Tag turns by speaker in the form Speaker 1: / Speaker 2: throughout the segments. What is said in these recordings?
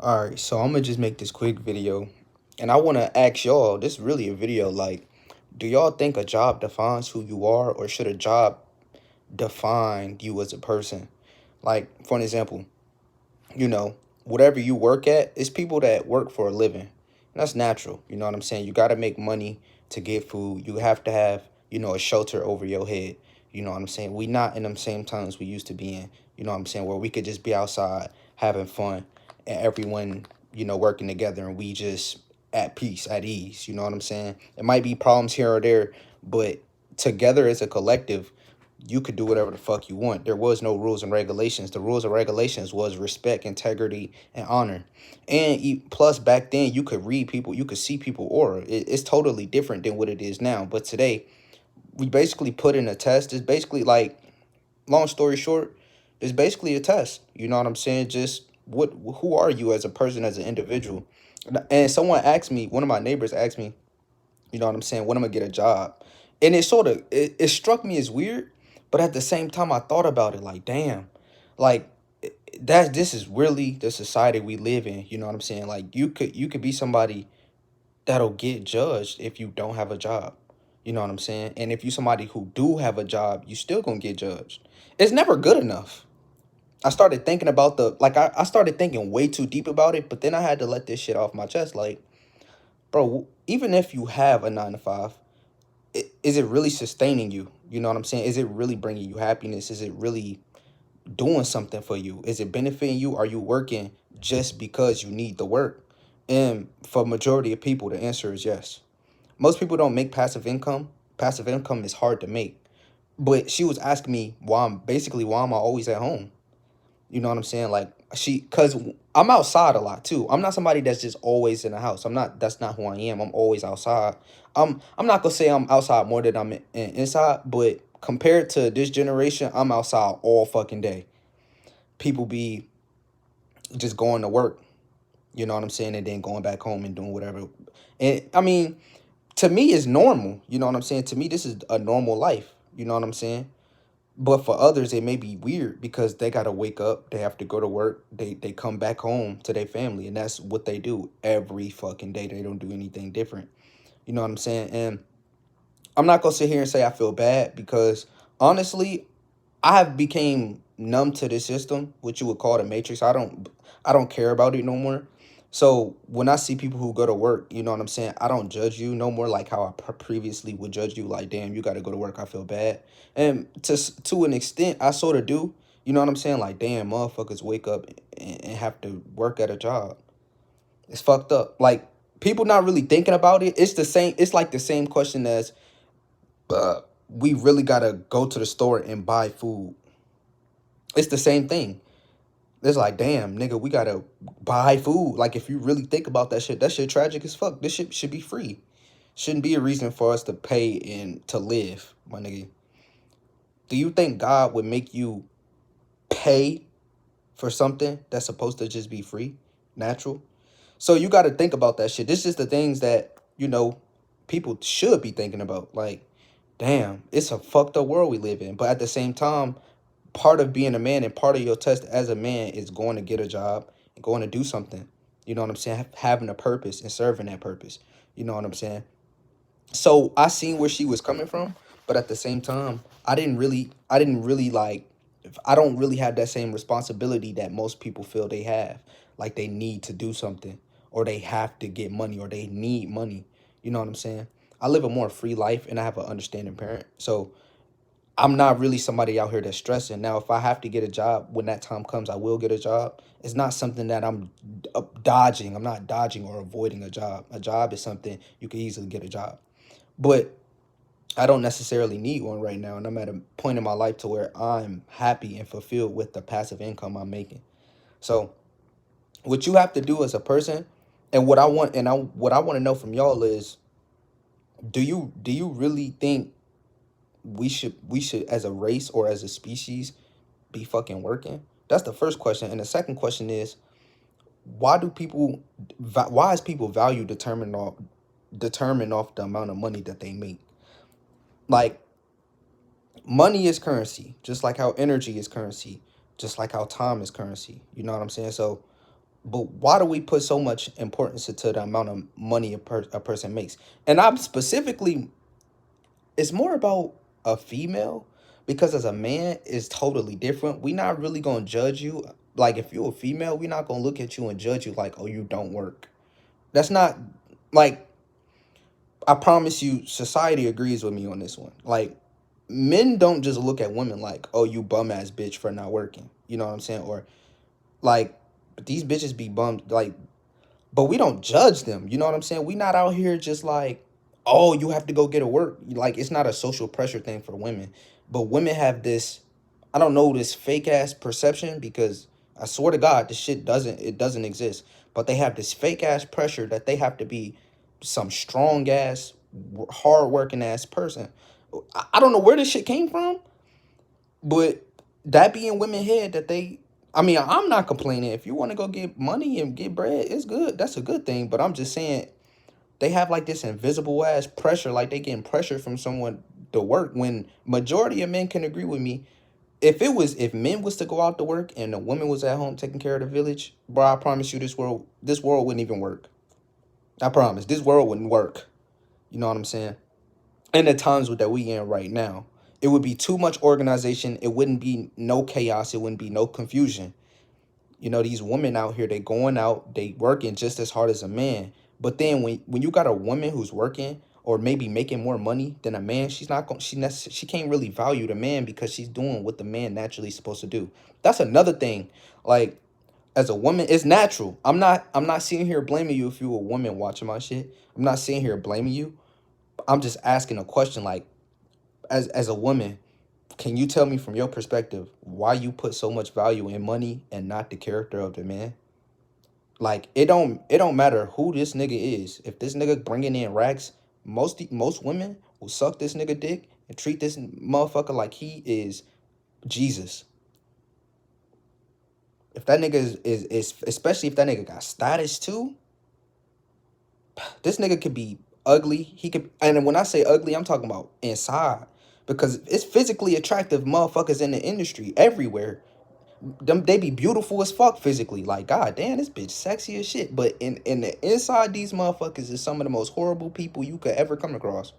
Speaker 1: All right, so I'm gonna just make this quick video, and I want to ask y'all. This is really a video. Like, do y'all think a job defines who you are, or should a job define you as a person? Like, for an example, whatever you work at, it's people that work for a living. And that's natural. You know what I'm saying? You got to make money to get food. You have to have, a shelter over your head. You know what I'm saying? We not in them same times we used to be in. You know what I'm saying? Where we could just be outside having fun and everyone, working together and we just at peace, at ease. You know what I'm saying? It might be problems here or there, but together as a collective, you could do whatever the fuck you want. There was no rules and regulations. The rules and regulations was respect, integrity, and honor. And plus, back then, you could read people, you could see people aura. It's totally different than what it is now. But today, we basically put in a test. It's basically like, long story short, it's basically a test. You know what I'm saying? Just who are you as a person, as an individual? And someone asked me, one of my neighbors asked me, you know what I'm saying, when I'm gonna get a job. And it struck me as weird, but at the same time I thought about it like, damn, like this is really the society we live in, you know what I'm saying? Like you could be somebody that'll get judged if you don't have a job. You know what I'm saying? And if you somebody who do have a job, you still gonna get judged. It's never good enough. I started thinking about I started thinking way too deep about it, but then I had to let this shit off my chest. Like, bro, even if you have a 9 to 5, is it really sustaining you? You know what I'm saying? Is it really bringing you happiness? Is it really doing something for you? Is it benefiting you? Are you working just because you need the work? And for majority of people, the answer is yes. Most people don't make passive income. Passive income is hard to make. But she was asking me why am I always at home? You know what I'm saying? Like cause I'm outside a lot too. I'm not somebody that's just always in the house. That's not who I am. I'm always outside. I'm not gonna say I'm outside more than inside, but compared to this generation, I'm outside all fucking day. People be just going to work, you know what I'm saying, and then going back home and doing whatever. And I mean, to me it's normal, you know what I'm saying? To me, this is a normal life, you know what I'm saying? But for others, it may be weird because they gotta wake up, they have to go to work, they come back home to their family, and that's what they do every fucking day. They don't do anything different. You know what I'm saying? And I'm not gonna sit here and say I feel bad because honestly, I have became numb to this system, what you would call the matrix. I don't care about it no more. So when I see people who go to work, you know what I'm saying? I don't judge you no more like how I previously would judge you. Like, damn, you got to go to work. I feel bad, and to an extent, I sort of do. You know what I'm saying? Like, damn, motherfuckers wake up and have to work at a job. It's fucked up. Like people not really thinking about it. It's the same. It's like the same question as, uh, we really gotta go to the store and buy food. It's the same thing. It's like, damn, nigga, we gotta buy food. Like, if you really think about that shit tragic as fuck. This shit should be free. Shouldn't be a reason for us to pay and to live, my nigga. Do you think God would make you pay for something that's supposed to just be free, natural? So you got to think about that shit. This is the things that, people should be thinking about. Like, damn, it's a fucked up world we live in. But at the same time, part of being a man and part of your test as a man is going to get a job and going to do something. You know what I'm saying? Having a purpose and serving that purpose. You know what I'm saying? So I seen where she was coming from, but at the same time, I didn't really like, I don't really have that same responsibility that most people feel they have. Like they need to do something or they have to get money or they need money. You know what I'm saying? I live a more free life and I have an understanding parent. So I'm not really somebody out here that's stressing. Now, if I have to get a job when that time comes, I will get a job. It's not something that I'm dodging. I'm not dodging or avoiding a job. A job is something you can easily get a job. But I don't necessarily need one right now. And I'm at a point in my life to where I'm happy and fulfilled with the passive income I'm making. So what you have to do as a person, and what I want to know from y'all is, do you really think we should as a race or as a species be fucking working? That's the first question. And the second question is, why is people value determined off the amount of money that they make? Like, money is currency, just like how energy is currency, just like how time is currency. You know what I'm saying? So But why do we put so much importance into the amount of money a person makes? And I'm specifically, it's more about a female, because as a man is totally different. We not really gonna judge you. Like if you're a female, we not gonna look at you and judge you like, oh, you don't work. That's not like, I promise you, society agrees with me on this one. Like, men don't just look at women like, oh, you bum ass bitch for not working. You know what I'm saying? Or like, these bitches be bummed. Like, but we don't judge them. You know what I'm saying? We not out here just like, oh, you have to go get a work. Like, it's not a social pressure thing for women. But women have this, I don't know, this fake ass perception, because I swear to God, this shit doesn't exist. But they have this fake ass pressure that they have to be some strong ass, hard working ass person. I don't know where this shit came from, but that be in women head that they, I mean, I'm not complaining. If you want to go get money and get bread, it's good. That's a good thing. But I'm just saying, they have like this invisible ass pressure, like they getting pressure from someone to work, when majority of men can agree with me. If men was to go out to work and the woman was at home taking care of the village, bro, I promise you, this world wouldn't even work. I promise, this world wouldn't work. You know what I'm saying? And the times that we in right now, it would be too much organization. It wouldn't be no chaos. It wouldn't be no confusion. You know, these women out here, they going out, they working just as hard as a man. But then when you got a woman who's working or maybe making more money than a man, she's not going she can't really value the man, because she's doing what the man naturally supposed to do. That's another thing. Like, as a woman, it's natural. I'm not sitting here blaming you if you're a woman watching my shit. I'm not sitting here blaming you. I'm just asking a question, like, as a woman, can you tell me from your perspective why you put so much value in money and not the character of the man? Like, it don't matter who this nigga is. If this nigga bringing in racks, most women will suck this nigga dick and treat this motherfucker like he is Jesus. If that nigga is especially if that nigga got status too, this nigga could be ugly. He could, and when I say ugly, I'm talking about inside, because it's physically attractive motherfuckers in the industry everywhere. Them, they be beautiful as fuck physically. Like, god damn, this bitch sexy as shit. But in the inside, these motherfuckers is some of the most horrible people you could ever come across.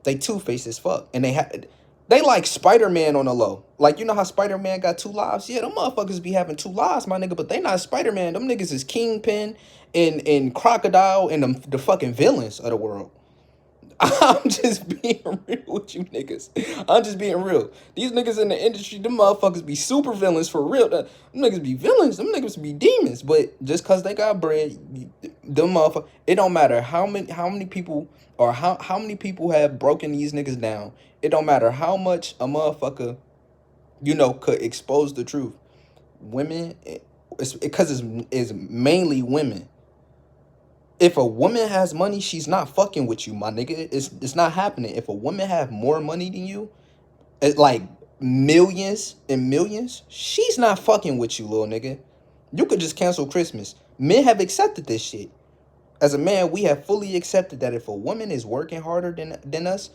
Speaker 1: They two-faced as fuck, and they like Spider-Man on the low. Like, you know how Spider-Man got two lives? Yeah, them motherfuckers be having two lives, my nigga. But they not Spider-Man. Them niggas is Kingpin and Crocodile and the fucking villains of the world. I'm just being real with you niggas. I'm just being real. These niggas in the industry, them motherfuckers be super villains for real. Them niggas be villains. Them niggas be demons. But just cause they got bread, them motherfuckers, it don't matter how many people, or how many people have broken these niggas down. It don't matter how much a motherfucker, could expose the truth. Women, it's because it's mainly women. If a woman has money, she's not fucking with you, my nigga. It's not happening. If a woman have more money than you, it's like millions and millions, she's not fucking with you, little nigga. You could just cancel Christmas. Men have accepted this shit. As a man, we have fully accepted that if a woman is working harder than us,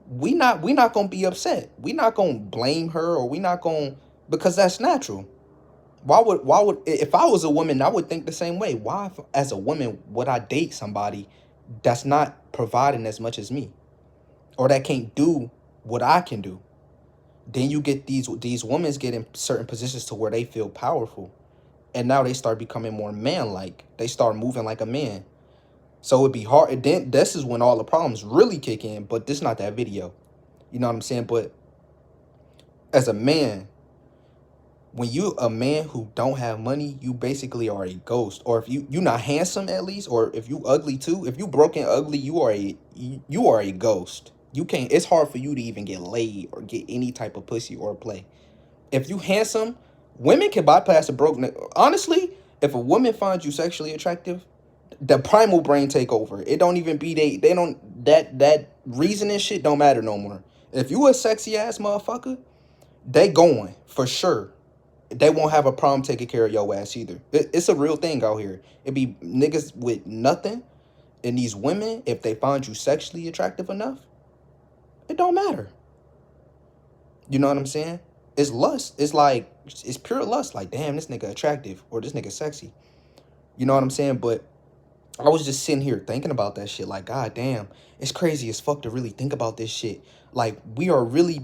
Speaker 1: we not gonna be upset. We not gonna blame her, or we not gonna, because that's natural. Why would if I was a woman, I would think the same way. Why, as a woman, would I date somebody that's not providing as much as me, or that can't do what I can do? Then you get these women get in certain positions to where they feel powerful, and now they start becoming more man-like. They start moving like a man. So it'd be hard. And then this is when all the problems really kick in. But this is not that video. You know what I'm saying? But as a man, when you a man who don't have money, you basically are a ghost. Or if you not handsome, at least, or if you ugly too, if you broke and ugly, you are a ghost. You can't, it's hard for you to even get laid or get any type of pussy or play. If you handsome, women can bypass a broke honestly. If a woman finds you sexually attractive, the primal brain take over. It don't even be they don't, that reasoning shit don't matter no more. If you a sexy ass motherfucker, they going for sure. They won't have a problem taking care of your ass either. It's a real thing out here. It be niggas with nothing, and these women, if they find you sexually attractive enough, it don't matter. You know what I'm saying? It's lust. It's like it's pure lust. Like, damn, this nigga attractive or this nigga sexy. You know what I'm saying? But I was just sitting here thinking about that shit. Like, god damn, it's crazy as fuck to really think about this shit. Like, we are really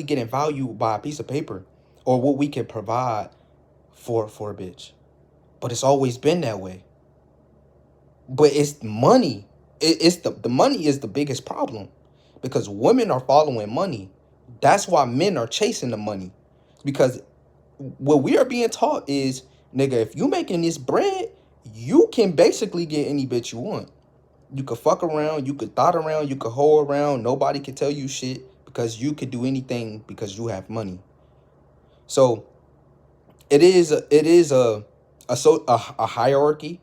Speaker 1: getting value by a piece of paper or what we can provide for a bitch. But it's always been that way. But it's money. It's the money is the biggest problem because women are following money. That's why men are chasing the money. Because what we are being taught is, nigga, if you making this bread, you can basically get any bitch you want. You could fuck around, you could thought around, you could hoe around. Nobody can tell you shit because you could do anything because you have money. So it is a hierarchy.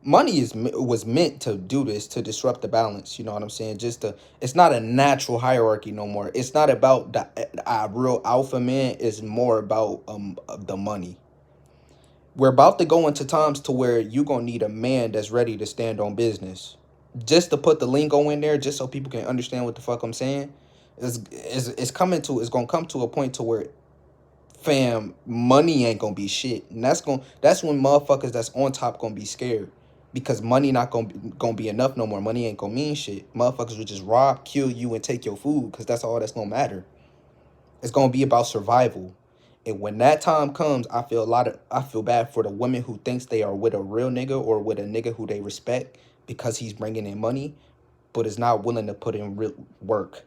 Speaker 1: Money was meant to do this, to disrupt the balance. You know what I'm saying? It's not a natural hierarchy no more. It's not about the real alpha man. It's more about the money. We're about to go into times to where you're gonna need a man that's ready to stand on business. Just to put the lingo in there, just so people can understand what the fuck I'm saying. It's gonna come to a point to where, fam, money ain't gonna be shit, and that's when motherfuckers that's on top gonna be scared because money not gonna be enough no more. Money ain't gonna mean shit. Motherfuckers will just rob, kill you, and take your food because that's all that's gonna matter. It's gonna be about survival. And when that time comes, I feel bad for the women who thinks they are with a real nigga or with a nigga who they respect because he's bringing in money, but is not willing to put in real work.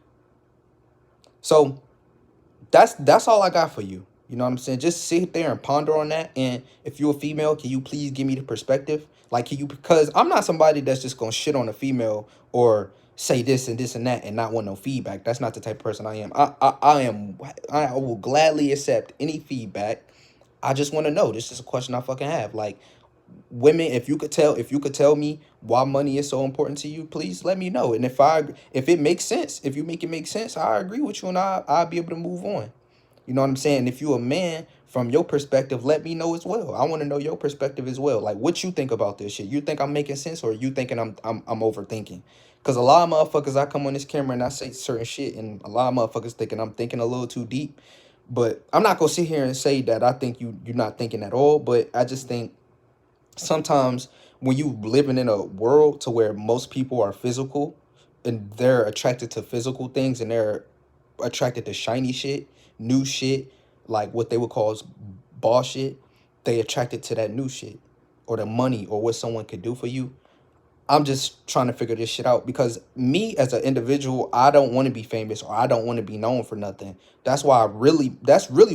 Speaker 1: So that's all I got for you. You know what I'm saying? Just sit there and ponder on that. And if you're a female, can you please give me the perspective? Like, can you? Because I'm not somebody that's just gonna shit on a female or say this and this and that and not want no feedback. That's not the type of person I am. I will gladly accept any feedback. I just want to know. This is a question I fucking have. Like, women, if you could tell me why money is so important to you, please let me know. And if it makes sense, if you make it make sense, I agree with you, and I'll be able to move on. You know what I'm saying? If you a man, from your perspective, let me know as well. I want to know your perspective as well. Like, what you think about this shit. You think I'm making sense, or you thinking I'm overthinking? Because a lot of motherfuckers, I come on this camera and I say certain shit, and a lot of motherfuckers thinking I'm thinking a little too deep. But I'm not gonna sit here and say that I think you're not thinking at all. But I just think sometimes when you living in a world to where most people are physical and they're attracted to physical things and they're attracted to shiny shit, new shit, like what they would call as boss shit, they attracted to that new shit or the money or what someone could do for you. I'm just trying to figure this shit out because me as an individual, I don't want to be famous or I don't want to be known for nothing. That's really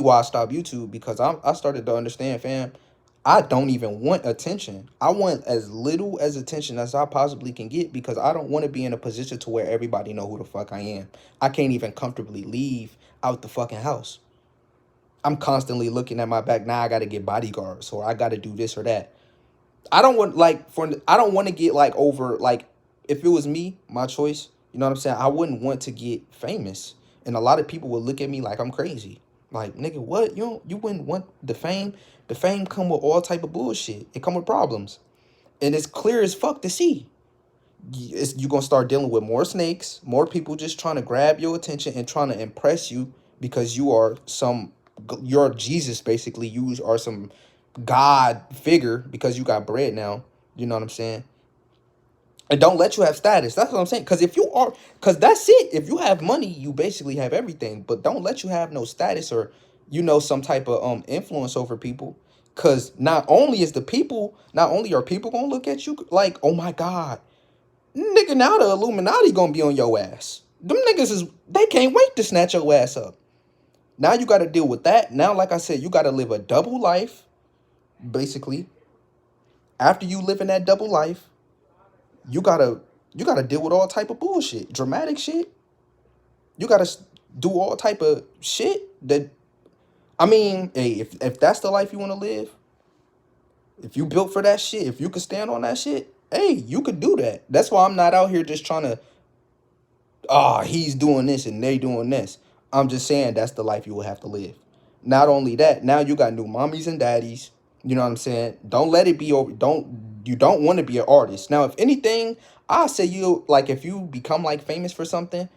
Speaker 1: why I stopped YouTube because I started to understand, fam, I don't even want attention. I want as little as attention as I possibly can get because I don't want to be in a position to where everybody know who the fuck I am. I can't even comfortably leave out the fucking house. I'm constantly looking at my back. Now I got to get bodyguards or I got to do this or that. I don't want to get like over like if it was me, my choice, you know what I'm saying? I wouldn't want to get famous. And a lot of people would look at me like I'm crazy. Like, nigga, what? You wouldn't want the fame? The fame come with all type of bullshit. It come with problems. And it's clear as fuck to see. You're gonna start dealing with more snakes, more people just trying to grab your attention and trying to impress you because you're Jesus basically. You are some God figure because you got bread now. You know what I'm saying? And don't let you have status. That's what I'm saying. Because that's it. If you have money, you basically have everything. But don't let you have no status or some type of influence over people. Cause not only are people gonna look at you like, oh my God, nigga, now the Illuminati gonna be on your ass. Them niggas they can't wait to snatch your ass up. Now you gotta deal with that. Now, like I said, you gotta live a double life, basically. After you live in that double life, you gotta you gotta deal with all type of bullshit, dramatic shit. You gotta do all type of shit that I mean, hey, if that's the life you want to live, if you built for that shit, if you could stand on that shit, hey, you could do that. That's why I'm not out here just trying to, he's doing this and they doing this. I'm just saying that's the life you will have to live. Not only that, now you got new mommies and daddies. You know what I'm saying? Don't let it be over. You don't want to be an artist. Now, if anything, I say you like if you become like famous for something,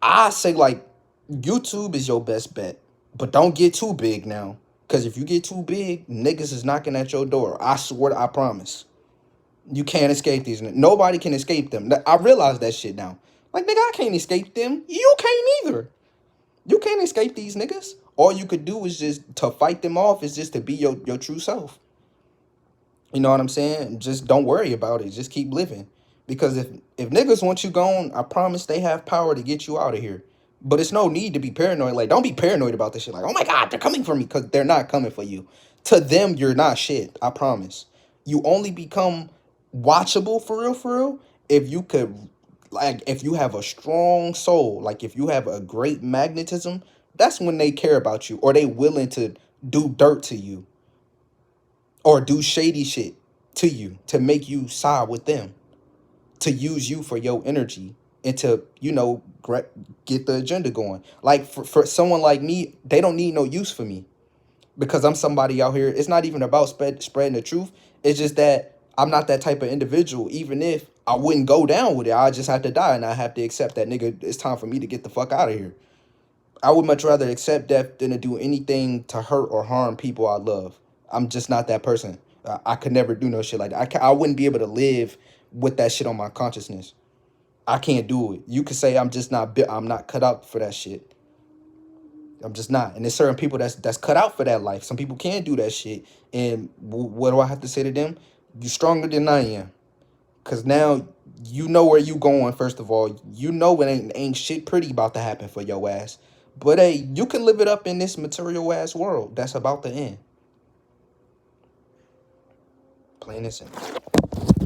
Speaker 1: I say like YouTube is your best bet. But don't get too big now. Because if you get too big, niggas is knocking at your door. I swear, I promise. You can't escape these. Nobody can escape them. I realize that shit now. Like, nigga, I can't escape them. You can't either. You can't escape these niggas. All you could do is just to fight them off is just to be your true self. You know what I'm saying? Just don't worry about it. Just keep living. Because if niggas want you gone, I promise they have power to get you out of here. But it's no need to be paranoid. Like, don't be paranoid about this shit. Like, oh my God, they're coming for me. Because they're not coming for you. To them, you're not shit. I promise. You only become watchable for real, if you could, like, if you have a strong soul, like, if you have a great magnetism, that's when they care about you or they willing to do dirt to you or do shady shit to you to make you side with them, to use you for your energy and to, get the agenda going. Like for someone like me, they don't need no use for me because I'm somebody out here. It's not even about spreading the truth. It's just that I'm not that type of individual. Even if I wouldn't go down with it, I just have to die and I have to accept that, nigga, it's time for me to get the fuck out of here. I would much rather accept death than to do anything to hurt or harm people I love. I'm just not that person. I could never do no shit like that. I wouldn't be able to live with that shit on my consciousness. I can't do it. You could say I'm just not. I'm not cut out for that shit. I'm just not. And there's certain people that's cut out for that life. Some people can't do that shit. And what do I have to say to them? You stronger than I am. Cause now you know where you going. First of all, you know it ain't shit pretty about to happen for your ass. But hey, you can live it up in this material ass world that's about to end. Plain and simple.